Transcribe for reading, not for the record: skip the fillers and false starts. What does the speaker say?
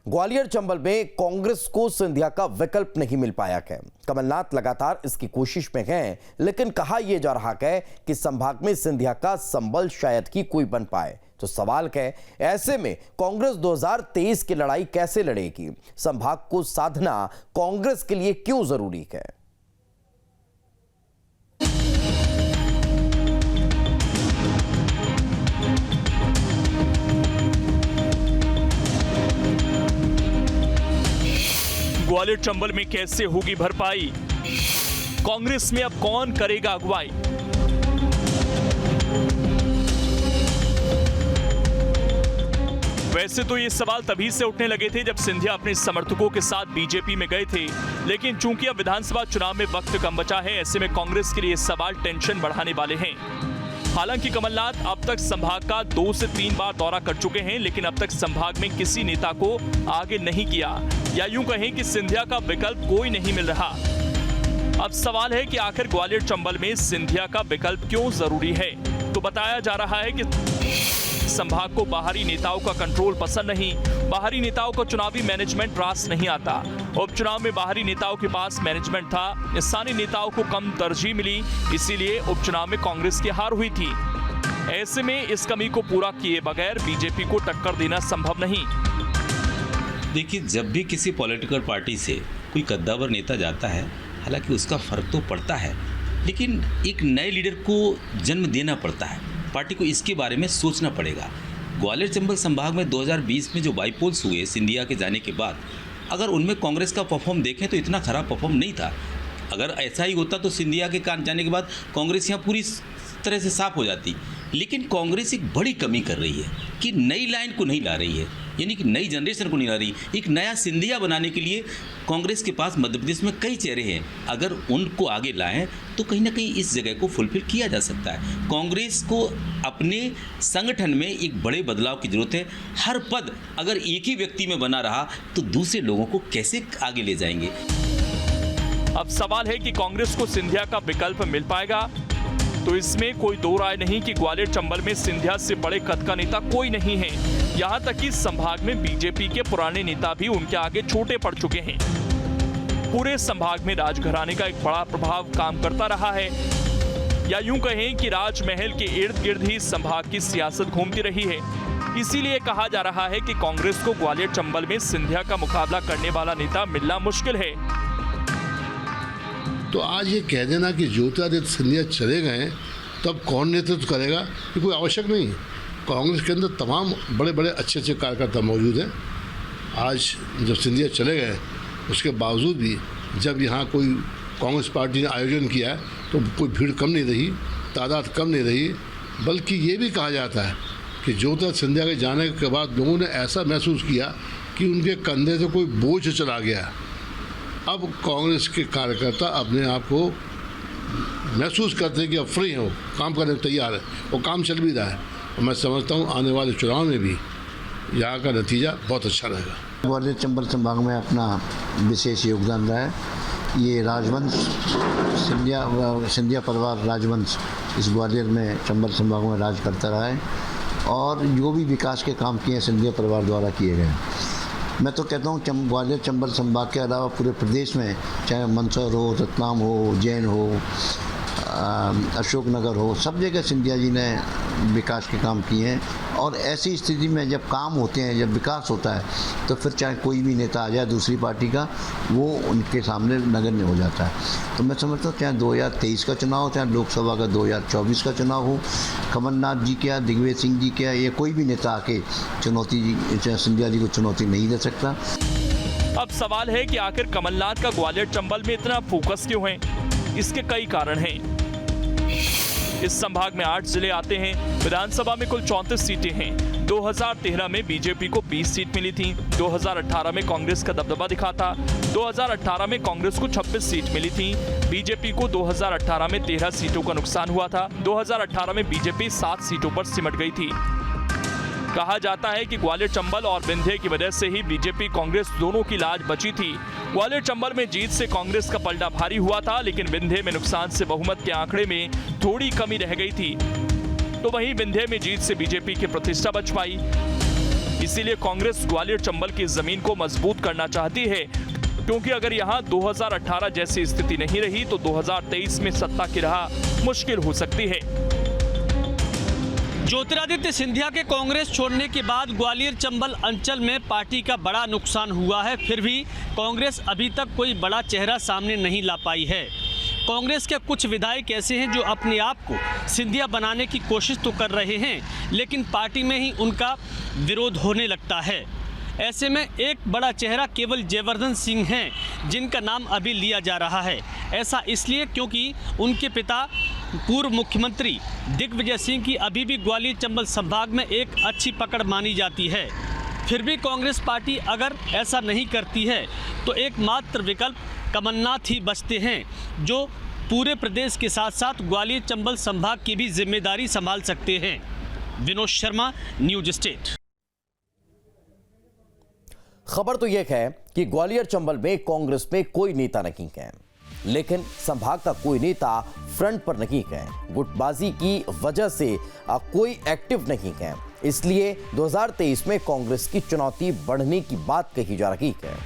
ग्वालियर चंबल में कांग्रेस को सिंधिया का विकल्प नहीं मिल पाया है। कमलनाथ लगातार इसकी कोशिश में हैं, लेकिन कहा यह जा रहा है कि संभाग में सिंधिया का संबल शायद ही कोई बन पाए। तो सवाल है, ऐसे में कांग्रेस 2023 की लड़ाई कैसे लड़ेगी? संभाग को साधना कांग्रेस के लिए क्यों जरूरी है? ग्वालियर चंबल में कैसे होगी भरपाई? कांग्रेस में अब कौन करेगा अगुवाई? वैसे तो ये सवाल तभी से उठने लगे थे जब सिंधिया अपने समर्थकों के साथ बीजेपी में गए थे, लेकिन चूंकि अब विधानसभा चुनाव में वक्त कम बचा है, ऐसे में कांग्रेस के लिए सवाल टेंशन बढ़ाने वाले हैं। हालांकि कमलनाथ अब तक संभाग का 2 से 3 बार दौरा कर चुके हैं, लेकिन अब तक संभाग में किसी नेता को आगे नहीं किया, या यूं कहें कि सिंधिया का विकल्प कोई नहीं मिल रहा। अब सवाल है कि आखिर ग्वालियर चंबल में सिंधिया का विकल्प क्यों जरूरी है? तो बताया जा रहा है कि संभाग को बाहरी नेताओं का कंट्रोल पसंद नहीं, बाहरी नेताओं को चुनावी मैनेजमेंट रास नहीं आता। उपचुनाव में बाहरी नेताओं के पास मैनेजमेंट था, स्थानीय नेताओं को कम तरजीह मिली, इसीलिए उपचुनाव में कांग्रेस की हार हुई थी। ऐसे में इस कमी को पूरा किए बगैर बीजेपी को टक्कर देना संभव नहीं। देखिए, जब भी किसी पॉलिटिकल पार्टी से कोई कद्दावर नेता जाता है, हालांकि उसका फर्क तो पड़ता है, लेकिन एक नए लीडर को जन्म देना पड़ता है। पार्टी को इसके बारे में सोचना पड़ेगा। ग्वालियर चंबल संभाग में 2020 में जो बाईपोल्स हुए सिंधिया के जाने के बाद, अगर उनमें कांग्रेस का परफॉर्म देखें तो इतना खराब परफॉर्म नहीं था। अगर ऐसा ही होता तो सिंधिया के जाने के बाद कांग्रेस यहाँ पूरी तरह से साफ हो जाती। लेकिन कांग्रेस एक बड़ी कमी कर रही है कि नई लाइन को नहीं ला रही है, यानी कि नई जनरेशन को नहीं ला रही। एक नया सिंधिया बनाने के लिए कांग्रेस के पास मध्य प्रदेश में कई चेहरे हैं, अगर उनको आगे लाएं तो कहीं ना कहीं इस जगह को फुलफिल किया जा सकता है। कांग्रेस को अपने संगठन में एक बड़े बदलाव की जरूरत है। हर पद अगर एक ही व्यक्ति में बना रहा तो दूसरे लोगों को कैसे आगे ले जाएंगे? अब सवाल है कि कांग्रेस को सिंधिया का विकल्प मिल पाएगा? तो इसमें कोई दो राय नहीं कि ग्वालियर चंबल में सिंधिया से बड़े कद का नेता कोई नहीं है। यहां तक कि संभाग में बीजेपी के पुराने नेता भी उनके आगे छोटे पड़ चुके हैं। पूरे संभाग में राजघराने का एक बड़ा प्रभाव काम करता रहा है, या यूं कहें कि राजमहल के इर्द गिर्द ही संभाग की सियासत घूमती रही है। इसीलिए कहा जा रहा है कि कांग्रेस को ग्वालियर चंबल में सिंधिया का मुकाबला करने वाला नेता मिलना मुश्किल है। तो आज ये कह देना कि ज्योतिरादित्य सिंधिया चले गए तब कौन नेतृत्व करेगा, ये कोई आवश्यक नहीं। कांग्रेस के अंदर तमाम बड़े बड़े अच्छे कार्यकर्ता मौजूद हैं। आज जब सिंधिया चले गए उसके बावजूद भी जब यहाँ कोई कांग्रेस पार्टी ने आयोजन किया तो कोई भीड़ कम नहीं रही, तादाद कम नहीं रही। बल्कि ये भी कहा जाता है कि ज्योतिरादित्य सिंधिया के जाने के बाद लोगों ने ऐसा महसूस किया कि उनके कंधे से कोई बोझ चला गया। अब कांग्रेस के कार्यकर्ता अपने आप को महसूस करते हैं कि अब फ्री हो, काम करने को तैयार है, और काम चल भी रहा है। और मैं समझता हूँ आने वाले चुनाव में भी यहाँ का नतीजा बहुत अच्छा रहेगा। ग्वालियर चंबल संभाग में अपना विशेष योगदान रहा है। ये राजवंश सिंधिया परिवार राजवंश इस ग्वालियर में चंबल संभाग में राज करता रहा है, और जो भी विकास के काम किए हैं सिंधिया परिवार द्वारा किए गए। मैं तो कहता हूँ ग्वालियर चंबल संभाग के अलावा पूरे प्रदेश में, चाहे मंदसौर हो, रतलाम हो, उज्जैन हो, अशोकनगर हो, सब जगह सिंधिया जी ने विकास के काम किए हैं। और ऐसी स्थिति में जब काम होते हैं, जब विकास होता है, तो फिर चाहे कोई भी नेता आ जाए दूसरी पार्टी का, वो उनके सामने नगण्य हो जाता है। तो मैं समझता हूँ चाहे 2023 का चुनाव हो, चाहे लोकसभा का 2024 का चुनाव हो, कमलनाथ जी क्या, दिग्विजय सिंह जी क्या, ये कोई भी नेता आके सिंधिया जी को चुनौती नहीं दे सकता। अब सवाल है कि आखिर कमलनाथ का ग्वालियर चंबल में इतना फोकस क्यों है? इसके कई कारण हैं। इस संभाग में 8 जिले आते हैं। विधानसभा में कुल 34 सीटें हैं। 2013 में बीजेपी को 20 सीट मिली थी। 2018 में कांग्रेस का दबदबा दिखा था। 2018 में कांग्रेस को 26 सीट मिली थी। बीजेपी को 2018 में 13 सीटों का नुकसान हुआ था। 2018 में बीजेपी 7 सीटों पर सिमट गई थी। कहा जाता है कि ग्वालियर चंबल और विंध्य की वजह से ही बीजेपी कांग्रेस दोनों की लाज बची थी। ग्वालियर चंबल में जीत से कांग्रेस का पलड़ा भारी हुआ था, लेकिन विंध्य में नुकसान से बहुमत के आंकड़े में थोड़ी कमी रह गई थी। तो वहीं विंध्य में जीत से बीजेपी की प्रतिष्ठा बच पाई। इसीलिए कांग्रेस ग्वालियर चंबल की जमीन को मजबूत करना चाहती है, क्योंकि अगर यहां 2018 जैसी स्थिति नहीं रही तो 2023 में सत्ता की राह मुश्किल हो सकती है। ज्योतिरादित्य सिंधिया के कांग्रेस छोड़ने के बाद ग्वालियर चंबल अंचल में पार्टी का बड़ा नुकसान हुआ है। फिर भी कांग्रेस अभी तक कोई बड़ा चेहरा सामने नहीं ला पाई है। कांग्रेस के कुछ विधायक ऐसे हैं जो अपने आप को सिंधिया बनाने की कोशिश तो कर रहे हैं, लेकिन पार्टी में ही उनका विरोध होने लगता है। ऐसे में एक बड़ा चेहरा केवल जयवर्धन सिंह हैं, जिनका नाम अभी लिया जा रहा है। ऐसा इसलिए क्योंकि उनके पिता पूर्व मुख्यमंत्री दिग्विजय सिंह की अभी भी ग्वालियर चंबल संभाग में एक अच्छी पकड़ मानी जाती है। फिर भी कांग्रेस पार्टी अगर ऐसा नहीं करती है तो एकमात्र विकल्प कमलनाथ ही बचते हैं, जो पूरे प्रदेश के साथ साथ ग्वालियर चंबल संभाग की भी जिम्मेदारी संभाल सकते हैं। Vinod Sharma, news state. खबर तो यह है कि ग्वालियर चंबल में कांग्रेस में कोई नेता नहीं है, लेकिन संभाग का कोई नेता फ्रंट पर नहीं है। गुटबाजी की वजह से कोई एक्टिव नहीं है, इसलिए 2023 में कांग्रेस की चुनौती बढ़ने की बात कही जा रही है।